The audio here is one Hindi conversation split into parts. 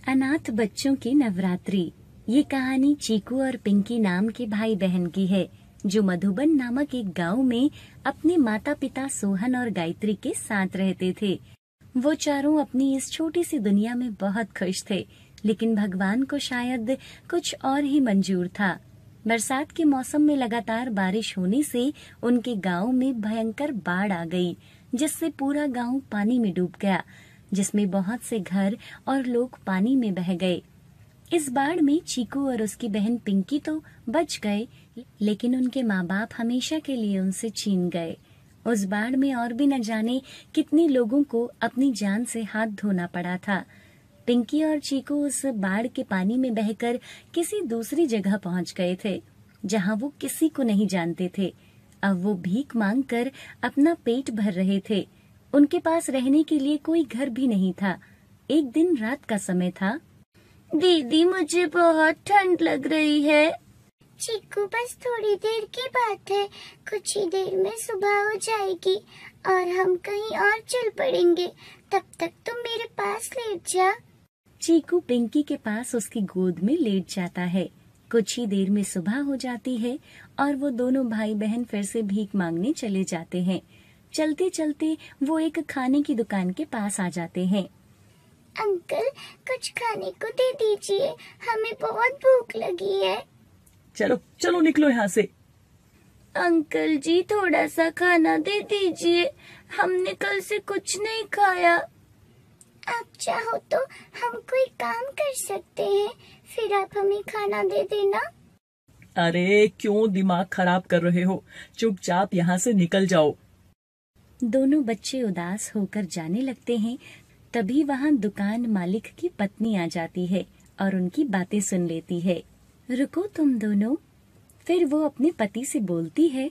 अनाथ बच्चों की नवरात्रि। ये कहानी चीकू और पिंकी नाम के भाई बहन की है, जो मधुबन नामक एक गांव में अपने माता पिता सोहन और गायत्री के साथ रहते थे। वो चारों अपनी इस छोटी सी दुनिया में बहुत खुश थे, लेकिन भगवान को शायद कुछ और ही मंजूर था। बरसात के मौसम में लगातार बारिश होने से उनके गांव में भयंकर बाढ़ आ गई, जिससे पूरा गांव पानी में डूब गया, जिसमें बहुत से घर और लोग पानी में बह गए। इस बाढ़ में चीकू और उसकी बहन पिंकी तो बच गए, लेकिन उनके माँ बाप हमेशा के लिए उनसे छीन गए। उस बाढ़ में और भी न जाने कितने लोगों को अपनी जान से हाथ धोना पड़ा था। पिंकी और चीकू उस बाढ़ के पानी में बहकर किसी दूसरी जगह पहुंच गए थे, जहां वो किसी को नहीं जानते थे। अब वो भीख मांगकर अपना पेट भर रहे थे। उनके पास रहने के लिए कोई घर भी नहीं था। एक दिन रात का समय था। दीदी, मुझे बहुत ठंड लग रही है। चीकू, बस थोड़ी देर की बात है, कुछ ही देर में सुबह हो जाएगी और हम कहीं और चल पड़ेंगे। तब तक तुम मेरे पास लेट जा। चीकू पिंकी के पास उसकी गोद में लेट जाता है। कुछ ही देर में सुबह हो जाती है और वो दोनों भाई बहन फिर से भीख मांगने चले जाते हैं। चलते चलते वो एक खाने की दुकान के पास आ जाते हैं। अंकल, कुछ खाने को दे दीजिए, हमें बहुत भूख लगी है। चलो चलो निकलो यहाँ से। अंकल जी, थोड़ा सा खाना दे दीजिए, हमने कल से कुछ नहीं खाया। आप चाहो तो हम कोई काम कर सकते हैं, फिर आप हमें खाना दे देना। अरे क्यों दिमाग खराब कर रहे हो, चुपचाप यहाँ से निकल जाओ। दोनों बच्चे उदास होकर जाने लगते हैं। तभी वहाँ दुकान मालिक की पत्नी आ जाती है और उनकी बातें सुन लेती है। रुको तुम दोनों। फिर वो अपने पति से बोलती है,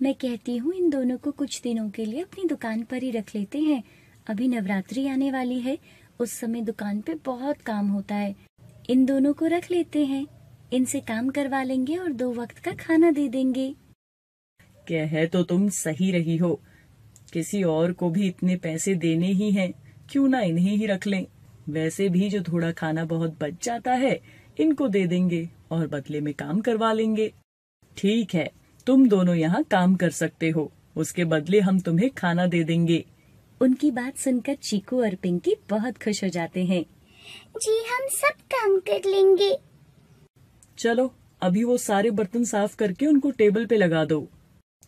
मैं कहती हूँ इन दोनों को कुछ दिनों के लिए अपनी दुकान पर ही रख लेते हैं। अभी नवरात्रि आने वाली है, उस समय दुकान पे बहुत काम होता है। इन दोनों को रख लेते हैं, इनसे काम करवा लेंगे और 2 वक्त का खाना दे देंगे। कह तो तुम सही रही हो, किसी और को भी इतने पैसे देने ही हैं, क्यों ना इन्हें ही रख लें। वैसे भी जो थोड़ा खाना बहुत बच जाता है इनको दे देंगे और बदले में काम करवा लेंगे। ठीक है, तुम दोनों यहाँ काम कर सकते हो, उसके बदले हम तुम्हें खाना दे देंगे। उनकी बात सुनकर चीकू और पिंकी बहुत खुश हो जाते हैं। जी, हम सब काम कर लेंगे। चलो अभी वो सारे बर्तन साफ करके उनको टेबल पे लगा दो।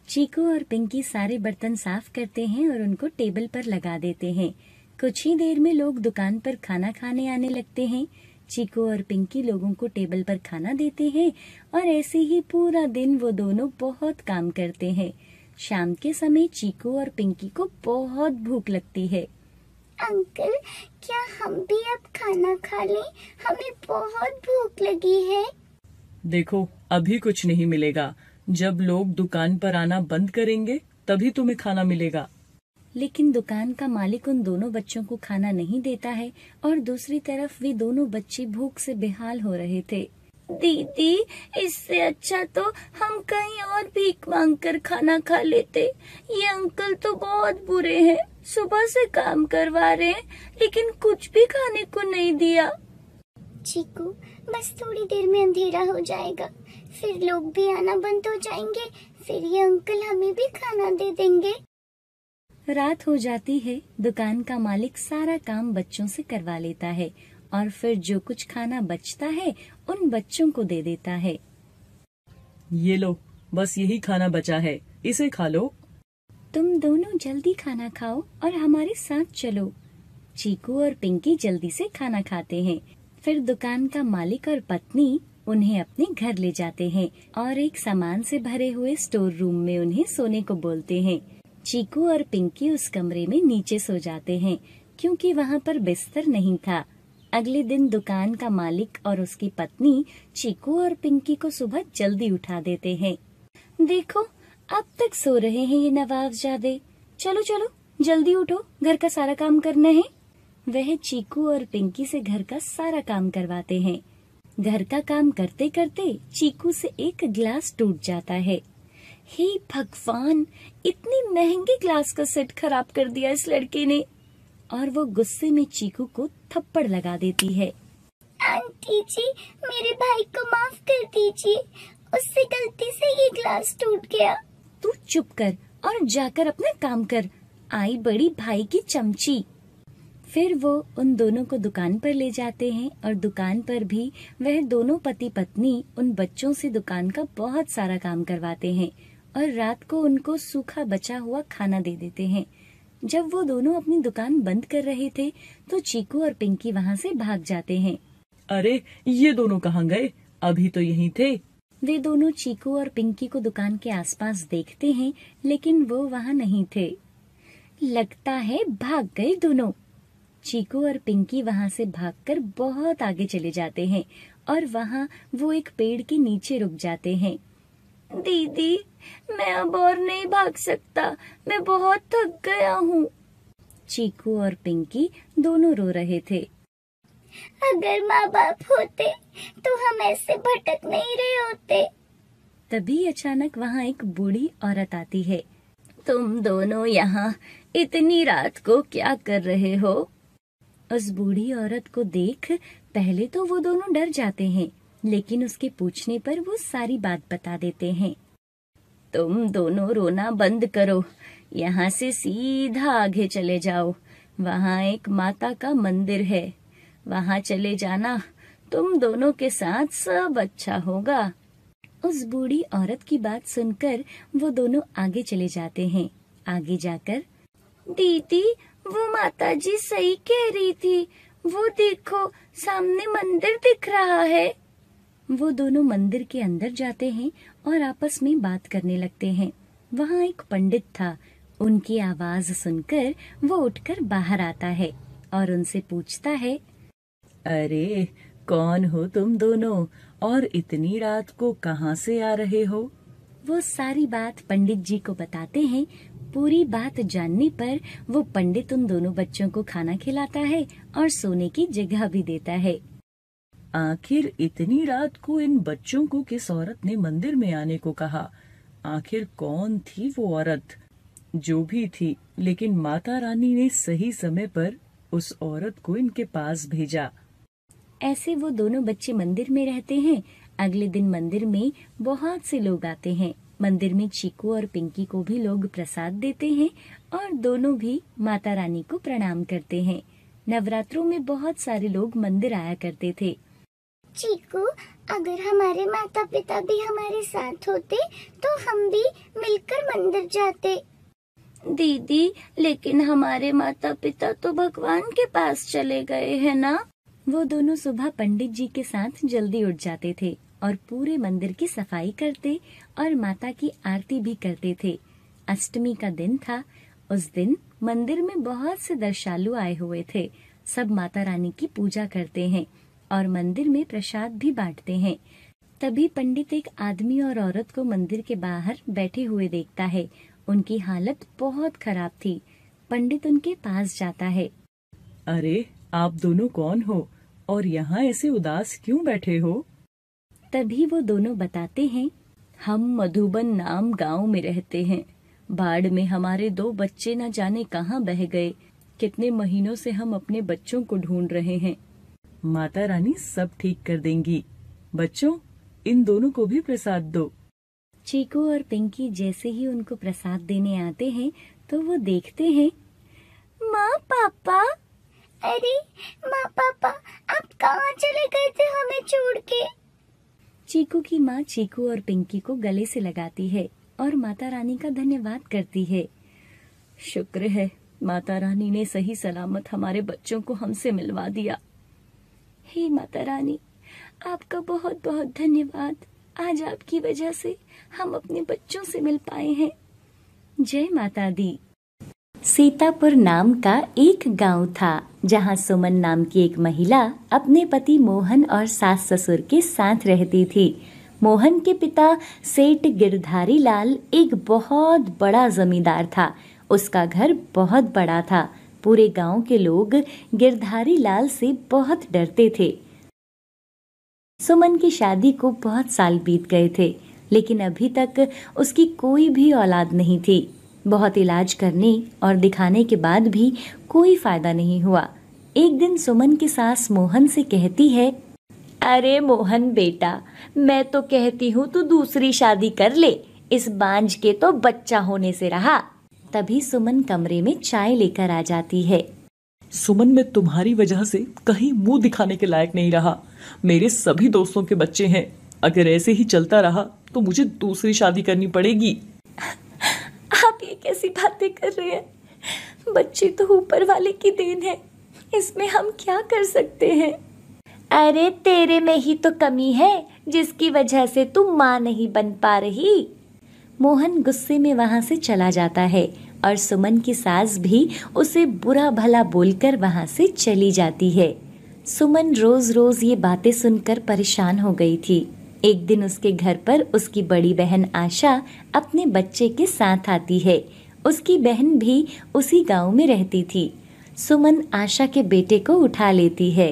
चीकू और पिंकी सारे बर्तन साफ करते हैं और उनको टेबल पर लगा देते हैं। कुछ ही देर में लोग दुकान पर खाना खाने आने लगते हैं। चीकू और पिंकी लोगों को टेबल पर खाना देते हैं और ऐसे ही पूरा दिन वो दोनों बहुत काम करते हैं। शाम के समय चीकू और पिंकी को बहुत भूख लगती है। अंकल, क्या हम भी अब खाना खा लें? हमें बहुत भूख लगी है। देखो, अभी कुछ नहीं मिलेगा, जब लोग दुकान पर आना बंद करेंगे तभी तुम्हें खाना मिलेगा। लेकिन दुकान का मालिक उन दोनों बच्चों को खाना नहीं देता है और दूसरी तरफ वे दोनों बच्चे भूख से बेहाल हो रहे थे। दीदी, इससे अच्छा तो हम कहीं और भीख मांगकर खाना खा लेते। ये अंकल तो बहुत बुरे हैं, सुबह से काम करवा रहे हैं लेकिन कुछ भी खाने को नहीं दिया। चीकू, बस थोड़ी देर में अंधेरा हो जाएगा, फिर लोग भी आना बंद हो जाएंगे, फिर ये अंकल हमें भी खाना दे देंगे। रात हो जाती है। दुकान का मालिक सारा काम बच्चों से करवा लेता है और फिर जो कुछ खाना बचता है उन बच्चों को दे देता है। ये लो, बस यही खाना बचा है, इसे खा लो। तुम दोनों जल्दी खाना खाओ और हमारे साथ चलो। चीकू और पिंकी जल्दी से खाना खाते हैं। फिर दुकान का मालिक और पत्नी उन्हें अपने घर ले जाते हैं और एक सामान से भरे हुए स्टोर रूम में उन्हें सोने को बोलते हैं। चीकू और पिंकी उस कमरे में नीचे सो जाते हैं, क्योंकि वहाँ पर बिस्तर नहीं था। अगले दिन दुकान का मालिक और उसकी पत्नी चीकू और पिंकी को सुबह जल्दी उठा देते हैं। देखो, अब तक सो रहे हैं ये नवाबजादे। चलो चलो जल्दी उठो, घर का सारा काम करना है। वह चीकू और पिंकी से घर का सारा काम करवाते हैं। घर का काम करते करते चीकू से एक गिलास टूट जाता है। हे भगवान, इतनी महंगी ग्लास का सेट खराब कर दिया इस लड़के ने। और वो गुस्से में चीकू को थप्पड़ लगा देती है। आंटी जी, मेरे भाई को माफ कर दीजिए, उससे गलती से ये ग्लास टूट गया। तू चुप कर और जाकर अपना काम कर, आई बड़ी भाई की चमची। फिर वो उन दोनों को दुकान पर ले जाते हैं और दुकान पर भी वह दोनों पति पत्नी उन बच्चों से दुकान का बहुत सारा काम करवाते हैं और रात को उनको सूखा बचा हुआ खाना दे देते हैं। जब वो दोनों अपनी दुकान बंद कर रहे थे तो चीकू और पिंकी वहाँ से भाग जाते हैं। अरे ये दोनों कहाँ गए? अभी तो यहीं थे। वे दोनों चीकू और पिंकी को दुकान के आसपास देखते हैं, लेकिन वो वहाँ नहीं थे। लगता है भाग गए दोनों। चीकू और पिंकी वहाँ से भागकर बहुत आगे चले जाते हैं और वहाँ वो एक पेड़ के नीचे रुक जाते हैं। दीदी, मैं अब और नहीं भाग सकता, मैं बहुत थक गया हूँ। चीकू और पिंकी दोनों रो रहे थे। अगर माँ बाप होते तो हम ऐसे भटक नहीं रहे होते। तभी अचानक वहाँ एक बूढ़ी औरत आती है। तुम दोनों यहाँ इतनी रात को क्या कर रहे हो? उस बूढ़ी औरत को देख पहले तो वो दोनों डर जाते हैं, लेकिन उसके पूछने पर वो सारी बात बता देते हैं। तुम दोनों रोना बंद करो, यहाँ से सीधा आगे चले जाओ, वहाँ एक माता का मंदिर है, वहाँ चले जाना, तुम दोनों के साथ सब अच्छा होगा। उस बूढ़ी औरत की बात सुनकर वो दोनों आगे चले जाते हैं। आगे जाकर, दीदी, वो माता जी सही कह रही थी, वो देखो सामने मंदिर दिख रहा है। वो दोनों मंदिर के अंदर जाते हैं और आपस में बात करने लगते हैं। वहाँ एक पंडित था। उनकी आवाज सुनकर वो उठकर बाहर आता है और उनसे पूछता है, अरे कौन हो तुम दोनों और इतनी रात को कहाँ से आ रहे हो? वो सारी बात पंडित जी को बताते हैं। पूरी बात जानने पर वो पंडित उन दोनों बच्चों को खाना खिलाता है और सोने की जगह भी देता है। आखिर इतनी रात को इन बच्चों को किस औरत ने मंदिर में आने को कहा? आखिर कौन थी वो औरत? जो भी थी, लेकिन माता रानी ने सही समय पर उस औरत को इनके पास भेजा। ऐसे वो दोनों बच्चे मंदिर में रहते हैं। अगले दिन मंदिर में बहुत से लोग आते हैं। मंदिर में चीकू और पिंकी को भी लोग प्रसाद देते हैं और दोनों भी माता रानी को प्रणाम करते हैं। नवरात्रों में बहुत सारे लोग मंदिर आया करते थे। चीकू, अगर हमारे माता पिता भी हमारे साथ होते तो हम भी मिलकर मंदिर जाते। दीदी, लेकिन हमारे माता पिता तो भगवान के पास चले गए हैं ना। वो दोनों सुबह पंडित जी के साथ जल्दी उठ जाते थे और पूरे मंदिर की सफाई करते और माता की आरती भी करते थे। अष्टमी का दिन था। उस दिन मंदिर में बहुत से दर्शनालु आए हुए थे। सब माता रानी की पूजा करते हैं और मंदिर में प्रसाद भी बांटते हैं। तभी पंडित एक आदमी और औरत को मंदिर के बाहर बैठे हुए देखता है। उनकी हालत बहुत खराब थी। पंडित उनके पास जाता है। अरे आप दोनों कौन हो और यहाँ ऐसे उदास क्यों बैठे हो? तभी वो दोनों बताते हैं, हम मधुबन नाम गांव में रहते हैं। बाढ़ में हमारे 2 बच्चे न जाने कहाँ बह गए। कितने महीनों से हम अपने बच्चों को ढूंढ रहे हैं। माता रानी सब ठीक कर देंगी। बच्चों, इन दोनों को भी प्रसाद दो। चीकू और पिंकी जैसे ही उनको प्रसाद देने आते हैं तो वो देखते हैं, माँ पापा। अरे माँ पापा, आप कहाँ चले गए थे हमें छोड़ के? चीकू की माँ चीकू और पिंकी को गले से लगाती है और माता रानी का धन्यवाद करती है। शुक्र है, माता रानी ने सही सलामत हमारे बच्चों को हमसे मिलवा दिया। हे माता रानी, आपका बहुत बहुत धन्यवाद। आज आपकी वजह से हम अपने बच्चों से मिल पाए हैं। जय माता दी। सीतापुर नाम का एक गांव था जहां सुमन नाम की एक महिला अपने पति मोहन और सास ससुर के साथ रहती थी। मोहन के पिता सेठ गिरधारी लाल एक बहुत बड़ा जमींदार था। उसका घर बहुत बड़ा था। पूरे गांव के लोग गिरधारी लाल से बहुत डरते थे। सुमन की शादी को बहुत साल बीत गए थे, लेकिन अभी तक उसकी कोई भी औलाद नहीं थी। बहुत इलाज करने और दिखाने के बाद भी कोई फायदा नहीं हुआ। एक दिन सुमन की सास मोहन से कहती है, अरे मोहन बेटा, मैं तो कहती हूँ तू दूसरी शादी कर ले, इस बांझ के तो बच्चा होने से रहा। तभी सुमन कमरे में चाय लेकर आ जाती है। सुमन, मैं तुम्हारी वजह से कहीं मुंह दिखाने के लायक नहीं रहा। मेरे सभी दोस्तों के बच्चे हैं। अगर ऐसे ही चलता रहा तो मुझे दूसरी शादी करनी पड़ेगी। आप ये कैसी बातें कर रहे हैं? बच्चे तो ऊपर वाले की देन है, इसमें हम क्या कर सकते हैं? अरे तेरे में ही तो कमी है जिसकी वजह से तू माँ नहीं बन पा रही। मोहन गुस्से में वहां से चला जाता है और सुमन की सास भी उसे बुरा भला बोलकर वहां से चली जाती है। सुमन रोज रोज ये बातें सुनकर परेशान हो गई थी। एक दिन उसके घर पर उसकी बड़ी बहन आशा अपने बच्चे के साथ आती है। उसकी बहन भी उसी गांव में रहती थी। सुमन आशा के बेटे को उठा लेती है।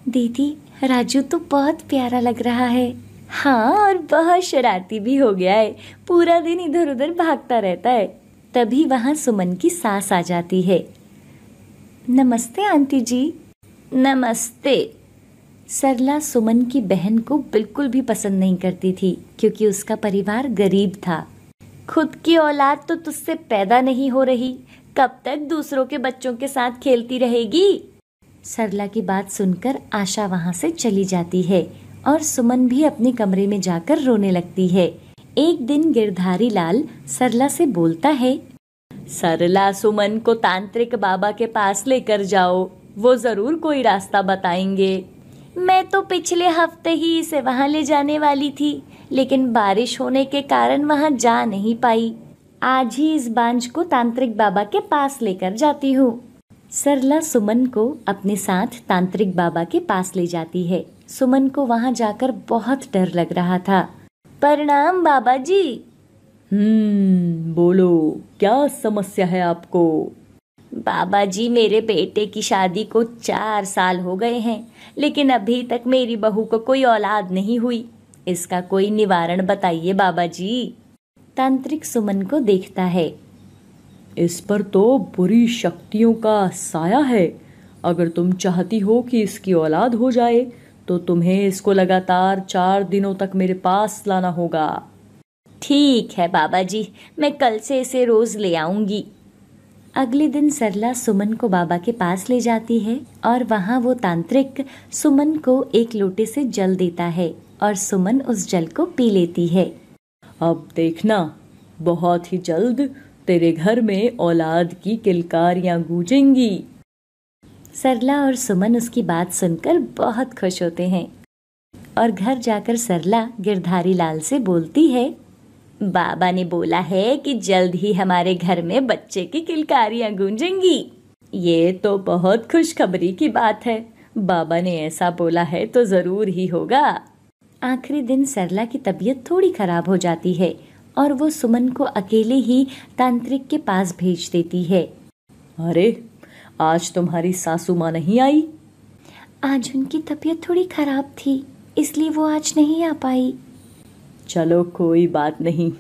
दीदी, राजू तो बहुत प्यारा लग रहा है। हाँ, और बहुत शरारती भी हो गया है, पूरा दिन इधर उधर भागता रहता है। तभी वहां सुमन की सास आ जाती है। नमस्ते आंटी जी। नमस्ते। सरला सुमन की बहन को बिल्कुल भी पसंद नहीं करती थी क्योंकि उसका परिवार गरीब था। खुद की औलाद तो तुझसे पैदा नहीं हो रही, कब तक दूसरों के बच्चों के साथ खेलती रहेगी? सरला की बात सुनकर आशा वहां से चली जाती है और सुमन भी अपने कमरे में जाकर रोने लगती है। एक दिन गिरधारी लाल सरला से बोलता है, सरला, सुमन को तांत्रिक बाबा के पास लेकर जाओ, वो जरूर कोई रास्ता बताएंगे। मैं तो पिछले हफ्ते ही इसे वहां ले जाने वाली थी, लेकिन बारिश होने के कारण वहां जा नहीं पाई। आज ही इस बांझ को तांत्रिक बाबा के पास लेकर जाती हूँ। सरला सुमन को अपने साथ तांत्रिक बाबा के पास ले जाती है। सुमन को वहां जाकर बहुत डर लग रहा था। प्रणाम बाबा जी। बोलो, क्या समस्या है आपको? बाबा जी, मेरे बेटे की शादी को 4 साल हो गए हैं, लेकिन अभी तक मेरी बहू को कोई औलाद नहीं हुई। इसका कोई निवारण बताइए बाबा जी। तांत्रिक सुमन को देखता है। इस पर तो बुरी शक्तियों का साया है। अगर तुम चाहती हो कि इसकी औलाद हो जाए तो तुम्हें इसको लगातार 4 दिनों तक मेरे पास लाना होगा। ठीक है बाबा जी, मैं कल से इसे रोज ले आऊंगी। अगले दिन सरला सुमन को बाबा के पास ले जाती है और वहाँ वो तांत्रिक सुमन को एक लोटे से जल देता है और सुमन उस जल को पी लेती है। अब देखना, बहुत ही जल्द तेरे घर में औलाद की किलकारियां गूंजेंगी। सरला और सुमन उसकी बात सुनकर बहुत खुश होते हैं और घर जाकर सरला गिरधारी लाल से बोलती है, बाबा ने बोला है कि जल्द ही हमारे घर में बच्चे की किलकारियां गूंजेंगी। ये तो बहुत खुशखबरी की बात है। बाबा ने ऐसा बोला है तो जरूर ही होगा। आखिरी दिन सरला की तबीयत थोड़ी खराब हो जाती है और वो सुमन को अकेले ही तांत्रिक के पास भेज देती है। अरे, आज तुम्हारी सासू माँ नहीं आई? आज उनकी तबीयत थोड़ी खराब थी, इसलिए वो आज नहीं आ पाई। चलो कोई बात नहीं,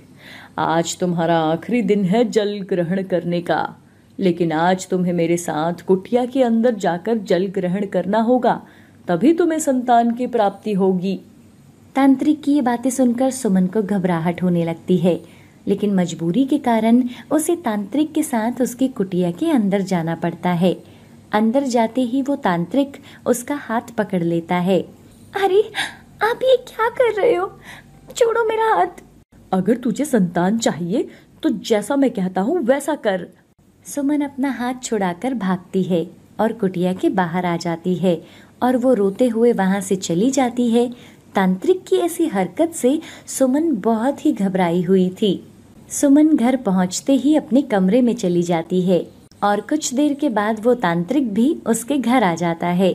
आज तुम्हारा आखिरी दिन है जल ग्रहण करने का, लेकिन आज तुम्हें मेरे साथ कुटिया के अंदर जाकर जल ग्रहण करना होगा, तभी तुम्हें संतान की प्राप्ति होगी। तांत्रिक की ये बातें सुनकर सुमन को घबराहट होने लगती है, लेकिन मजबूरी के कारण उसे तांत्रिक के साथ उसकी कुटिया के अंदर जाना पड़ता है। अंदर जाते ही वो तांत्रिक उसका हाथ पकड़ लेता है। अरे, आप ये क्या कर रहे हो? छोड़ो मेरा हाथ। अगर तुझे संतान चाहिए तो जैसा मैं कहता हूँ वैसा कर। सुमन अपना हाथ छुड़ाकर भागती है और कुटिया के बाहर आ जाती है और वो रोते हुए वहां से चली जाती है। तांत्रिक की ऐसी हरकत से सुमन बहुत ही घबराई हुई थी। सुमन घर पहुंचते ही अपने कमरे में चली जाती है और कुछ देर के बाद वो तांत्रिक भी उसके घर आ जाता है।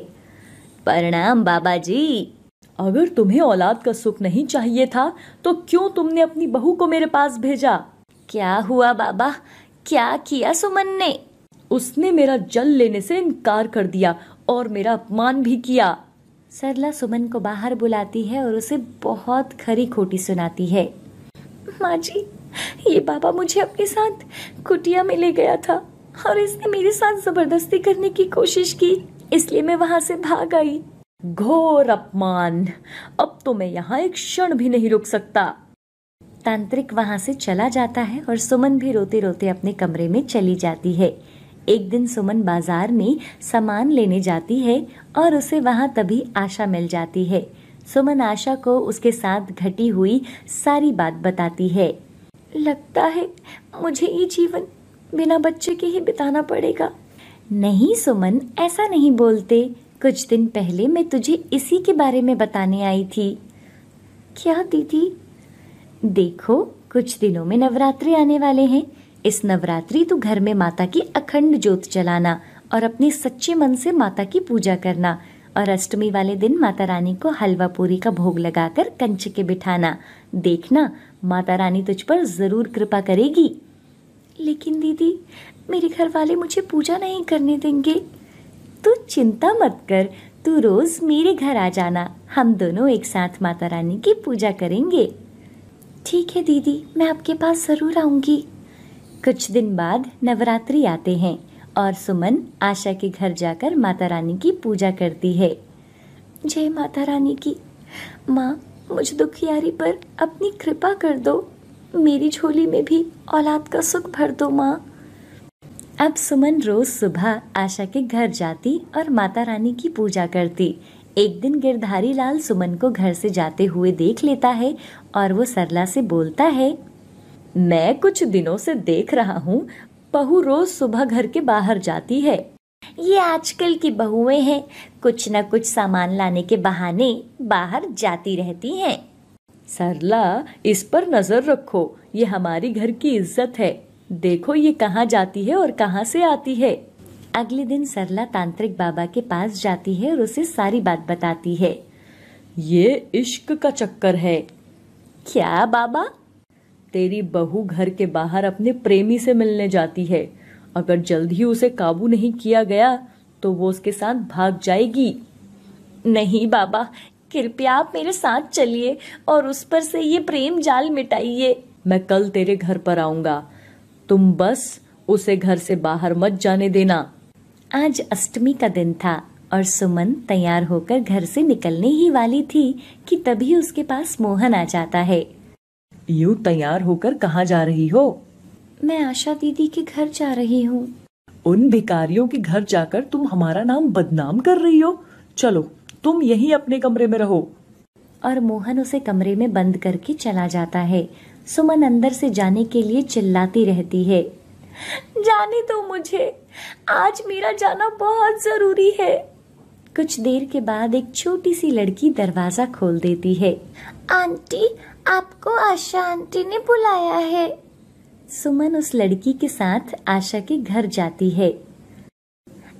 प्रणाम बाबा जी। अगर तुम्हें औलाद का सुख नहीं चाहिए था तो क्यों तुमने अपनी बहू को मेरे पास भेजा? क्या हुआ बाबा? क्या किया सुमन ने? उसने मेरा जल लेने से इनकार कर दिया और मेरा अपमान भी किया। सरला सुमन को बाहर बुलाती है और उसे बहुत खरी खोटी सुनाती है। माँ जी, ये बाबा मुझे अपने साथ कुटिया में ले गया था और इसने मेरे साथ जबरदस्ती करने की कोशिश की, इसलिए मैं वहां से भाग आई। घोर अपमान। अब तो मैं यहाँ एक क्षण भी नहीं रुक सकता। तांत्रिक वहां से चला जाता है और सुमन भी रोते रोते अपने कमरे में चली जाती है। एक दिन सुमन बाजार में सामान लेने जाती है और उसे वहां तभी आशा मिल जाती है। सुमन आशा को उसके साथ घटी हुई सारी बात बताती है। लगता है मुझे ये जीवन बिना बच्चे के ही बिताना पड़ेगा। नहीं सुमन, ऐसा नहीं बोलते। कुछ दिन पहले मैं तुझे इसी के बारे में बताने आई थी। क्या दीदी? देखो, कुछ दिनों में नवरात्रि आने वाले हैं। इस नवरात्रि तू घर में माता की अखंड ज्योत जलाना और अपने सच्चे मन से माता की पूजा करना, और अष्टमी वाले दिन माता रानी को हलवा पूरी का भोग लगाकर कंचके बिठाना। देखना, माता रानी तुझ पर जरूर कृपा करेगी। लेकिन दीदी, मेरे घर वाले मुझे पूजा नहीं करने देंगे। तू चिंता मत कर, तू रोज मेरे घर आ जाना। हम दोनों एक साथ माता रानी की पूजा करेंगे। ठीक है दीदी, मैं आपके पास जरूर आऊंगी। कुछ दिन बाद नवरात्रि आते हैं और सुमन आशा के घर जाकर माता रानी की पूजा करती है। जय माता रानी की। माँ, मुझ दुखियारी पर अपनी कृपा कर दो। मेरी झोली में भी औलाद का सुख भर दो माँ। अब सुमन रोज सुबह आशा के घर जाती और माता रानी की पूजा करती। एक दिन गिरधारी लाल सुमन को घर से जाते हुए देख लेता है और वो सरला से बोलता है, मैं कुछ दिनों से देख रहा हूँ, बहू रोज सुबह घर के बाहर जाती है। ये आजकल की बहुएं हैं, कुछ न कुछ सामान लाने के बहाने बाहर जाती रहती हैं। सरला, इस पर नजर रखो, ये हमारी घर की इज्जत है। देखो ये कहाँ जाती है और कहाँ से आती है। अगले दिन सरला तांत्रिक बाबा के पास जाती है और उसे सारी बात बताती है। ये इश्क का चक्कर है। क्या बाबा? तेरी बहू घर के बाहर अपने प्रेमी से मिलने जाती है। अगर जल्द ही उसे काबू नहीं किया गया तो वो उसके साथ भाग जाएगी। नहीं बाबा, कृपया आप मेरे साथ चलिए और उस पर से ये प्रेम जाल मिटाइए। मैं कल तेरे घर पर आऊंगा, तुम बस उसे घर से बाहर मत जाने देना। आज अष्टमी का दिन था और सुमन तैयार होकर घर से निकलने ही वाली थी कि तभी उसके पास मोहन आ जाता है। यूं तैयार होकर कहाँ जा रही हो? मैं आशा दीदी के घर जा रही हूँ। उन भिखारियों के घर जाकर तुम हमारा नाम बदनाम कर रही हो। चलो, तुम यहीं अपने कमरे में रहो। और मोहन उसे कमरे में बंद करके चला जाता है। सुमन अंदर से जाने के लिए चिल्लाती रहती है। जाने दो मुझे, आज मेरा जाना बहुत जरूरी है। कुछ देर के बाद एक छोटी सी लड़की दरवाजा खोल देती है। आंटी, आपको आशा आंटी ने बुलाया है। सुमन उस लड़की के साथ आशा के घर जाती है।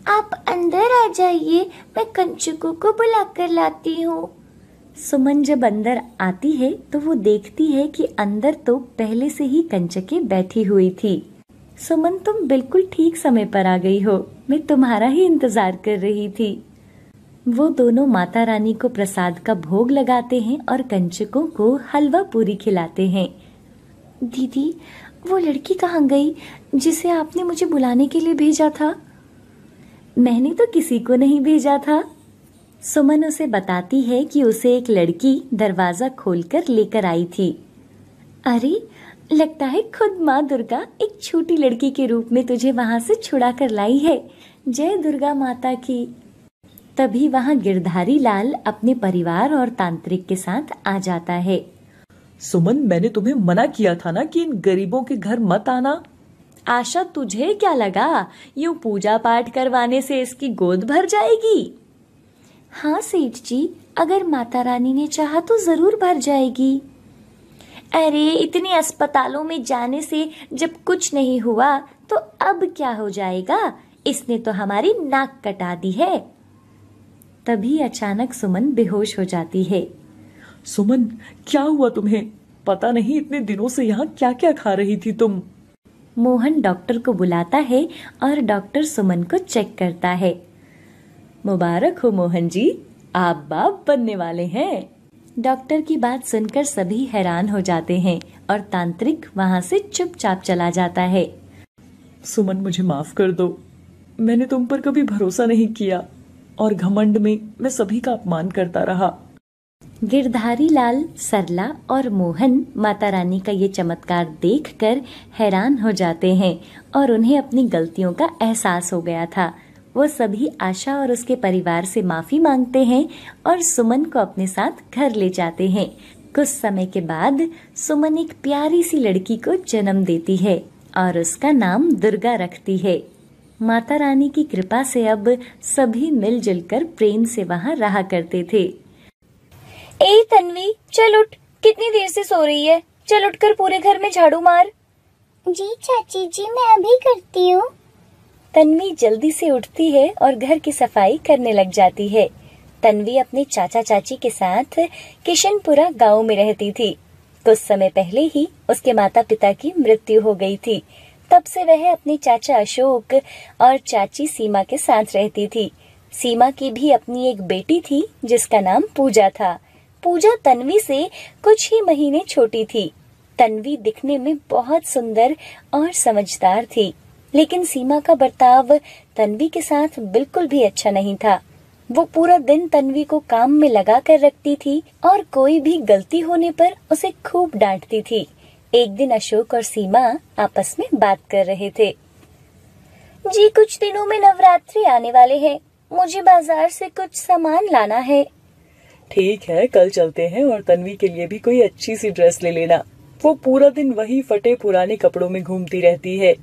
आप अंदर आ जाइए, मैं कंचुको को बुलाकर लाती हूँ। सुमन जब अंदर आती है तो वो देखती है कि अंदर तो पहले से ही कंचके बैठी हुई थी। सुमन, तुम बिल्कुल ठीक समय पर आ गई हो, मैं तुम्हारा ही इंतजार कर रही थी। वो दोनों माता रानी को प्रसाद का भोग लगाते हैं और कंचकों को हलवा पूरी खिलाते हैं। दीदी, वो लड़की कहाँ गई जिसे आपने मुझे बुलाने के लिए भेजा था? मैंने तो किसी को नहीं भेजा था। सुमन उसे बताती है कि उसे एक लड़की दरवाजा खोलकर लेकर आई थी। अरे, लगता है खुद माँ दुर्गा एक छोटी लड़की के रूप में तुझे वहां से छुड़ा कर लाई है। जय दुर्गा माता की। तभी वहां गिरधारी लाल अपने परिवार और तांत्रिक के साथ आ जाता है। सुमन, मैंने तुम्हें मना किया था ना कि इन गरीबों के घर मत आना। आशा, तुझे क्या लगा यूं पूजा पाठ करवाने से इसकी गोद भर जाएगी? हाँ सेठ जी, अगर माता रानी ने चाहा तो जरूर भर जाएगी। अरे, इतने अस्पतालों में जाने से जब कुछ नहीं हुआ तो अब क्या हो जाएगा? इसने तो हमारी नाक कटा दी है। तभी अचानक सुमन बेहोश हो जाती है। सुमन, क्या हुआ तुम्हें? पता नहीं इतने दिनों से यहाँ क्या क्या खा रही थी तुम। मोहन डॉक्टर को बुलाता है और डॉक्टर सुमन को चेक करता है। मुबारक हो मोहन जी, आप बाप बनने वाले हैं। डॉक्टर की बात सुनकर सभी हैरान हो जाते हैं और तांत्रिक वहां से चुपचाप चला जाता है। सुमन, मुझे माफ कर दो, मैंने तुम पर कभी भरोसा नहीं किया। और घमंड में मैं सभी का अपमान करता रहा। गिरधारी लाल, सरला और मोहन माता रानी का ये चमत्कार देखकर हैरान हो जाते हैं और उन्हें अपनी गलतियों का एहसास हो गया था। वो सभी आशा और उसके परिवार से माफी मांगते हैं और सुमन को अपने साथ घर ले जाते हैं। कुछ समय के बाद सुमन एक प्यारी सी लड़की को जन्म देती है और उसका नाम दुर्गा रखती है। माता रानी की कृपा से अब सभी मिलजुल कर प्रेम से वहाँ रहा करते थे। ए तन्वी, चल उठ, कितनी देर से सो रही है? चल उठकर पूरे घर में झाड़ू मार। जी चाची जी, मैं अभी करती हूँ। तन्वी जल्दी से उठती है और घर की सफाई करने लग जाती है। तन्वी अपने चाचा चाची के साथ किशनपुरा गांव में रहती थी। कुछ समय पहले ही उसके माता पिता की मृत्यु हो गई थी। तब से वह अपने चाचा अशोक और चाची सीमा के साथ रहती थी। सीमा की भी अपनी एक बेटी थी जिसका नाम पूजा था। पूजा तन्वी से कुछ ही महीने छोटी थी। तन्वी दिखने में बहुत सुंदर और समझदार थी, लेकिन सीमा का बर्ताव तन्वी के साथ बिल्कुल भी अच्छा नहीं था। वो पूरा दिन तन्वी को काम में लगा कर रखती थी और कोई भी गलती होने पर उसे खूब डांटती थी। एक दिन अशोक और सीमा आपस में बात कर रहे थे। जी, कुछ दिनों में नवरात्रि आने वाले हैं, मुझे बाजार से कुछ सामान लाना है। ठीक है, कल चलते हैं और तन्वी के लिए भी कोई अच्छी सी ड्रेस ले लेना। वो पूरा दिन वही फटे पुराने कपड़ों में घूमती रहती है।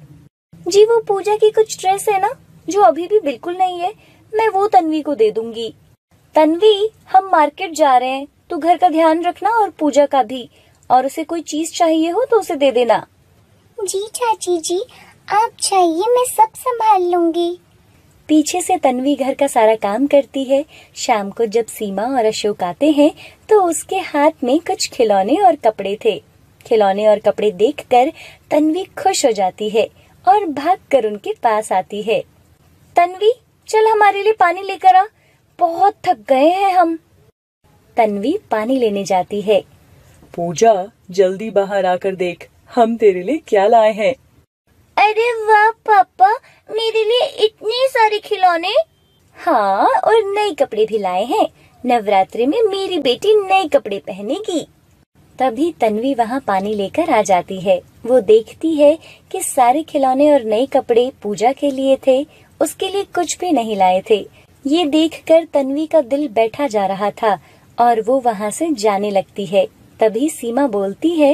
जी, वो पूजा की कुछ ड्रेस है ना जो अभी भी बिल्कुल नहीं है, मैं वो तन्वी को दे दूंगी। तन्वी, हम मार्केट जा रहे हैं, तू घर का ध्यान रखना और पूजा का भी, और उसे कोई चीज चाहिए हो तो उसे दे देना। जी चाची जी, आप चाहिए, मैं सब संभाल लूंगी। पीछे से तन्वी घर का सारा काम करती है। शाम को जब सीमा और अशोक आते हैं तो उसके हाथ में कुछ खिलौने और कपड़े थे। खिलौने और कपड़े देखकर तन्वी खुश हो जाती है और भागकर उनके पास आती है। तन्वी, चल हमारे लिए पानी लेकर आ, बहुत थक गए हैं हम। तन्वी पानी लेने जाती है। पूजा, जल्दी बाहर आकर देख, हम तेरे लिए क्या लाए हैं। अरे वाह पापा, मेरे लिए इतने सारे खिलौने। हाँ, और नए कपड़े भी लाए हैं। नवरात्रि में मेरी बेटी नए कपड़े पहनेगी। तभी तन्वी वहाँ पानी लेकर आ जाती है। वो देखती है कि सारे खिलौने और नए कपड़े पूजा के लिए थे, उसके लिए कुछ भी नहीं लाए थे। ये देखकर तन्वी का दिल बैठा जा रहा था और वो वहाँ से जाने लगती है। तभी सीमा बोलती है,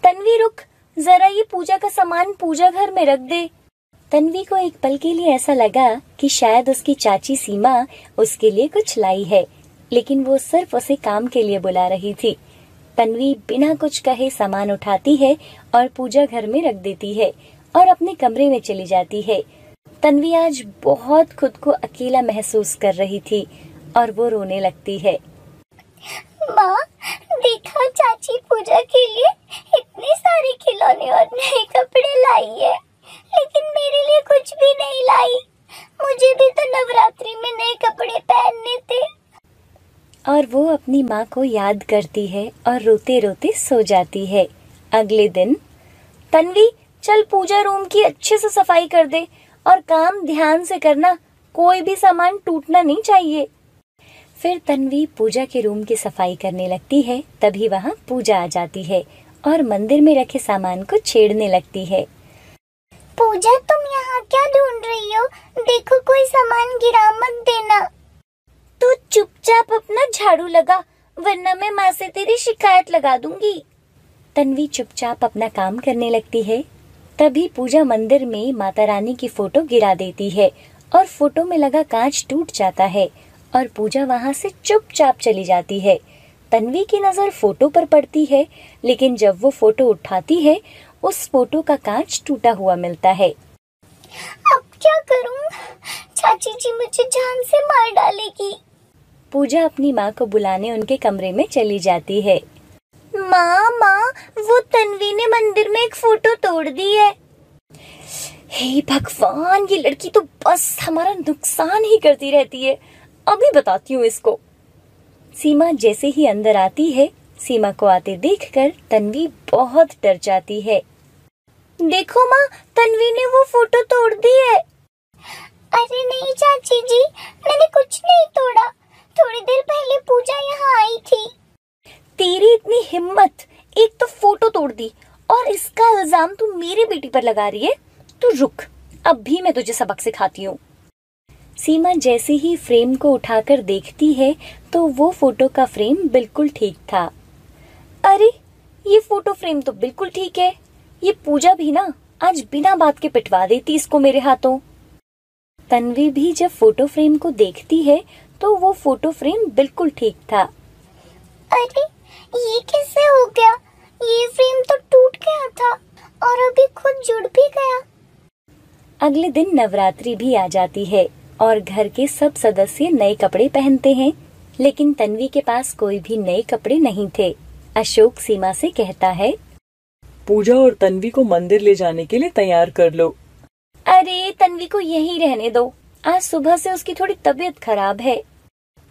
तन्वी रुक, जरा ये पूजा का सामान पूजा घर में रख दे। तन्वी को एक पल के लिए ऐसा लगा कि शायद उसकी चाची सीमा उसके लिए कुछ लाई है, लेकिन वो सिर्फ उसे काम के लिए बुला रही थी। तन्वी बिना कुछ कहे सामान उठाती है और पूजा घर में रख देती है और अपने कमरे में चली जाती है। तन्वी आज बहुत खुद को अकेला महसूस कर रही थी और वो रोने लगती है। माँ, देखा, चाची पूजा के लिए इतने सारे खिलौने और नए कपड़े लाई है, लेकिन मेरे लिए कुछ भी नहीं लाई। मुझे भी तो नवरात्रि में नए कपड़े पहनने थे। और वो अपनी माँ को याद करती है और रोते रोते सो जाती है। अगले दिन, तन्वी, चल पूजा रूम की अच्छे से सफाई कर दे और काम ध्यान से करना, कोई भी सामान टूटना नहीं चाहिए। फिर तन्वी पूजा के रूम की सफाई करने लगती है। तभी वहाँ पूजा आ जाती है और मंदिर में रखे सामान को छेड़ने लगती है। पूजा, तुम यहाँ क्या ढूंढ रही हो? देखो, कोई सामान गिरा मत देना। तू चुपचाप अपना झाड़ू लगा, वरना मैं माँ से तेरी शिकायत लगा दूंगी। तन्वी चुपचाप अपना काम करने लगती है। तभी पूजा मंदिर में माता रानी की फोटो गिरा देती है और फोटो में लगा कांच टूट जाता है और पूजा वहाँ से चुपचाप चली जाती है। तन्वी की नजर फोटो पर पड़ती है, लेकिन जब वो फोटो उठाती है उस फोटो का कांच टूटा हुआ मिलता है। अब क्या करूं? चाची जी मुझे जान से मार डालेगी। पूजा अपनी माँ को बुलाने उनके कमरे में चली जाती है। माँ, वो तन्वी ने मंदिर में एक फोटो तोड़ दी है। हे भगवान, ये लड़की तो बस हमारा नुकसान ही करती रहती है। अभी बताती हूँ इसको। सीमा जैसे ही अंदर आती है, सीमा को आते देखकर तन्वी बहुत डर जाती है। देखो माँ, तन्वी ने वो फोटो तोड़ दी है। अरे नहीं चाची जी, मैंने कुछ नहीं तोड़ा। थोड़ी देर पहले पूजा यहाँ आई थी। तेरी इतनी हिम्मत, एक तो फोटो तोड़ दी और इसका इल्जाम तू मेरी बेटी पर लगा रही है। तू रुक, अब भी मैं तुझे सबक सिखाती हूँ। सीमा जैसे ही फ्रेम को उठाकर देखती है तो वो फोटो का फ्रेम बिल्कुल ठीक था। अरे ये फोटो फ्रेम तो बिल्कुल ठीक है। ये पूजा भी ना आज बिना बात के पिटवा देती इसको मेरे हाथों। तन्वी भी जब फोटो फ्रेम को देखती है तो वो फोटो फ्रेम बिल्कुल ठीक था। अरे ये कैसे हो गया? ये फ्रेम तो टूट गया था और अभी खुद जुड़ भी गया। अगले दिन नवरात्रि भी आ जाती है और घर के सब सदस्य नए कपड़े पहनते हैं, लेकिन तन्वी के पास कोई भी नए कपड़े नहीं थे। अशोक सीमा से कहता है, पूजा और तन्वी को मंदिर ले जाने के लिए तैयार कर लो। अरे तन्वी को यहीं रहने दो, आज सुबह से उसकी थोड़ी तबीयत खराब है।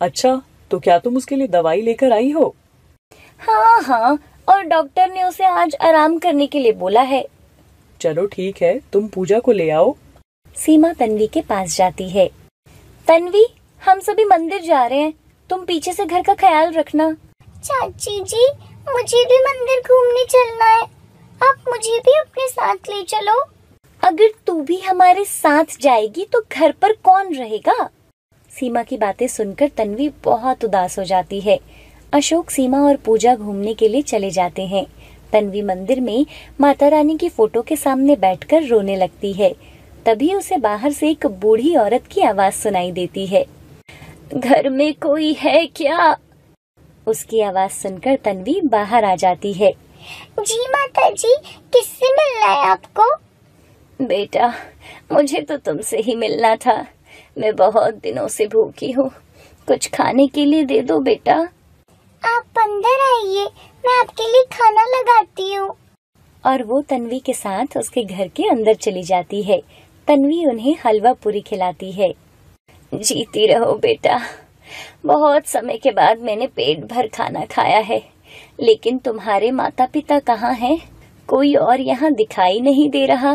अच्छा, तो क्या तुम उसके लिए दवाई लेकर आई हो? हाँ, और डॉक्टर ने उसे आज आराम करने के लिए बोला है। चलो ठीक है, तुम पूजा को ले आओ। सीमा तन्वी के पास जाती है। तन्वी, हम सभी मंदिर जा रहे हैं, तुम पीछे से घर का ख्याल रखना। चाची जी, मुझे भी मंदिर घूमने चलना है, आप मुझे भी अपने साथ ले चलो। अगर तू भी हमारे साथ जाएगी तो घर पर कौन रहेगा? सीमा की बातें सुनकर तन्वी बहुत उदास हो जाती है। अशोक, सीमा और पूजा घूमने के लिए चले जाते हैं। तन्वी मंदिर में माता रानी की फोटो के सामने बैठकर रोने लगती है। तभी उसे बाहर से एक बूढ़ी औरत की आवाज सुनाई देती है। घर में कोई है क्या? उसकी आवाज सुनकर तन्वी बाहर आ जाती है। जी माता जी, किससे मिलना है आपको? बेटा, मुझे तो तुमसे ही मिलना था। मैं बहुत दिनों से भूखी हूँ, कुछ खाने के लिए दे दो बेटा। आप अंदर आइए, मैं आपके लिए खाना लगाती हूँ। और वो तन्वी के साथ उसके घर के अंदर चली जाती है। तन्वी उन्हें हलवा पूरी खिलाती है। जीती रहो बेटा, बहुत समय के बाद मैंने पेट भर खाना खाया है। लेकिन तुम्हारे माता पिता कहाँ हैं? कोई और यहाँ दिखाई नहीं दे रहा।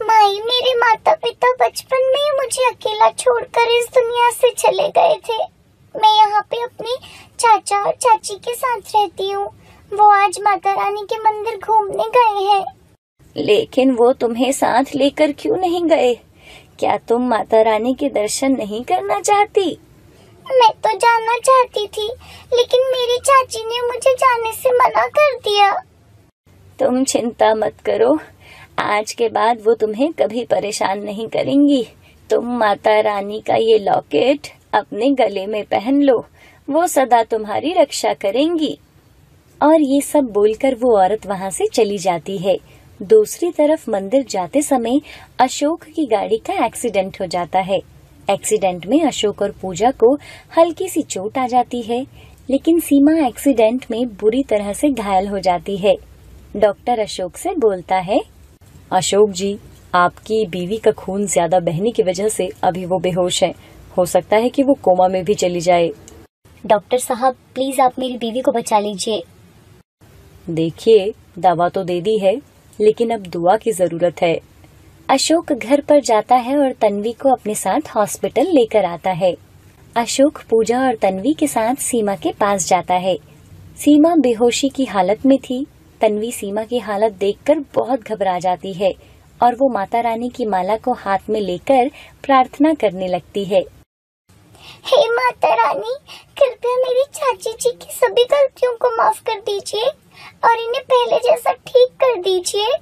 माई, मेरे माता पिता बचपन में ही मुझे अकेला छोड़कर इस दुनिया से चले गए थे। मैं यहाँ पे अपने चाचा और चाची के साथ रहती हूँ। वो आज माता रानी के मंदिर घूमने गए हैं। लेकिन वो तुम्हें साथ लेकर क्यों नहीं गए? क्या तुम माता रानी के दर्शन नहीं करना चाहती? मैं तो जाना चाहती थी, लेकिन मेरी चाची ने मुझे जाने से मना कर दिया। तुम चिंता मत करो, आज के बाद वो तुम्हें कभी परेशान नहीं करेंगी। तुम माता रानी का ये लॉकेट अपने गले में पहन लो, वो सदा तुम्हारी रक्षा करेंगी। और ये सब बोलकर वो औरत वहाँ से चली जाती है। दूसरी तरफ मंदिर जाते समय अशोक की गाड़ी का एक्सीडेंट हो जाता है। एक्सीडेंट में अशोक और पूजा को हल्की सी चोट आ जाती है, लेकिन सीमा एक्सीडेंट में बुरी तरह से घायल हो जाती है। डॉक्टर अशोक से बोलता है, अशोक जी, आपकी बीवी का खून ज्यादा बहने की वजह से अभी वो बेहोश है। हो सकता है कि वो कोमा में भी चली जाए। डॉक्टर साहब, प्लीज आप मेरी बीवी को बचा लीजिए। देखिए, दवा तो दे दी है, लेकिन अब दुआ की जरूरत है। अशोक घर पर जाता है और तन्वी को अपने साथ हॉस्पिटल लेकर आता है। अशोक पूजा और तन्वी के साथ सीमा के पास जाता है। सीमा बेहोशी की हालत में थी। तन्वी सीमा की हालत देखकर बहुत घबरा जाती है और वो माता रानी की माला को हाथ में लेकर प्रार्थना करने लगती है। हे माता रानी, कृपया मेरी चाची जी की सभी गलतियों को माफ कर दीजिए और इन्हें पहले जैसा ठीक कर दीजिए।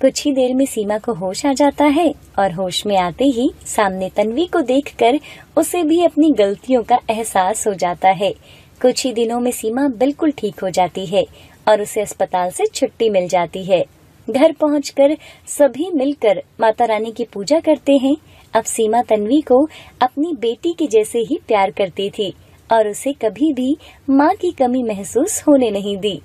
कुछ ही देर में सीमा को होश आ जाता है और होश में आते ही सामने तन्वी को देखकर उसे भी अपनी गलतियों का एहसास हो जाता है। कुछ ही दिनों में सीमा बिल्कुल ठीक हो जाती है और उसे अस्पताल से छुट्टी मिल जाती है। घर पहुंचकर सभी मिलकर माता रानी की पूजा करते हैं। अब सीमा तन्वी को अपनी बेटी के जैसे ही प्यार करती थी और उसे कभी भी माँ की कमी महसूस होने नहीं दी।